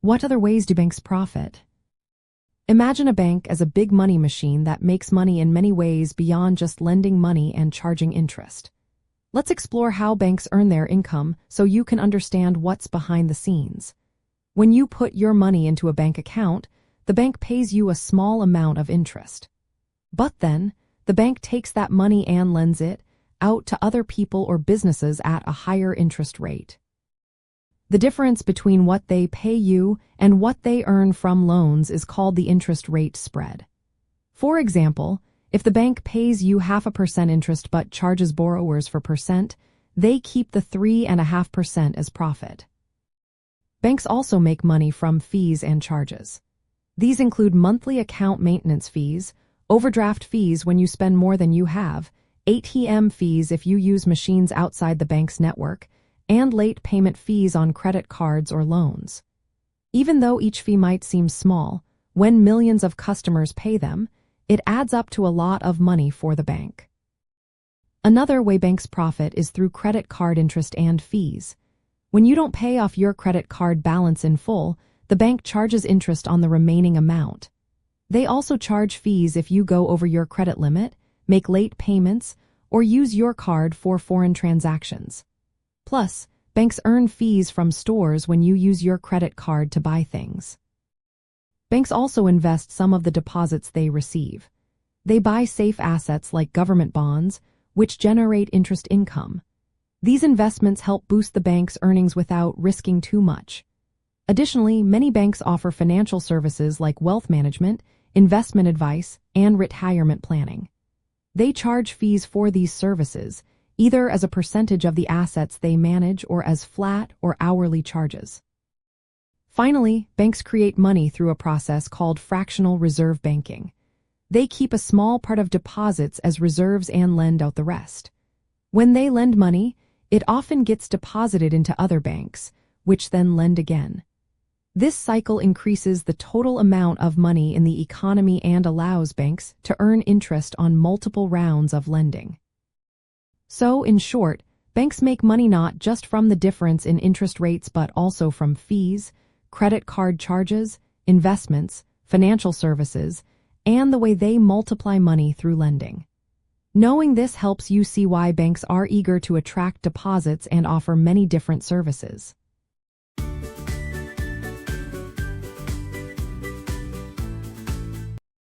What other ways do banks profit? Imagine a bank as a big money machine that makes money in many ways beyond just lending money and charging interest. Let's explore how banks earn their income so you can understand what's behind the scenes. When you put your money into a bank account, the bank pays you a small amount of interest. But then, the bank takes that money and lends it out to other people or businesses at a higher interest rate. The difference between what they pay you and what they earn from loans is called the interest rate spread. For example, if the bank pays you 0.5% interest but charges borrowers for percent, they keep the 3.5% as profit. Banks also make money from fees and charges. These include monthly account maintenance fees, overdraft fees when you spend more than you have, ATM fees if you use machines outside the bank's network, and late payment fees on credit cards or loans. Even though each fee might seem small, when millions of customers pay them, it adds up to a lot of money for the bank. Another way banks profit is through credit card interest and fees. When you don't pay off your credit card balance in full, the bank charges interest on the remaining amount. They also charge fees if you go over your credit limit, make late payments, or use your card for foreign transactions. Plus, banks earn fees from stores when you use your credit card to buy things. Banks also invest some of the deposits they receive. They buy safe assets like government bonds, which generate interest income. These investments help boost the bank's earnings without risking too much. Additionally, many banks offer financial services like wealth management, investment advice, and retirement planning. They charge fees for these services, either as a percentage of the assets they manage or as flat or hourly charges. Finally, banks create money through a process called fractional reserve banking. They keep a small part of deposits as reserves and lend out the rest. When they lend money, it often gets deposited into other banks, which then lend again. This cycle increases the total amount of money in the economy and allows banks to earn interest on multiple rounds of lending. So, in short, banks make money not just from the difference in interest rates but also from fees, credit card charges, investments, financial services, and the way they multiply money through lending. Knowing this helps you see why banks are eager to attract deposits and offer many different services.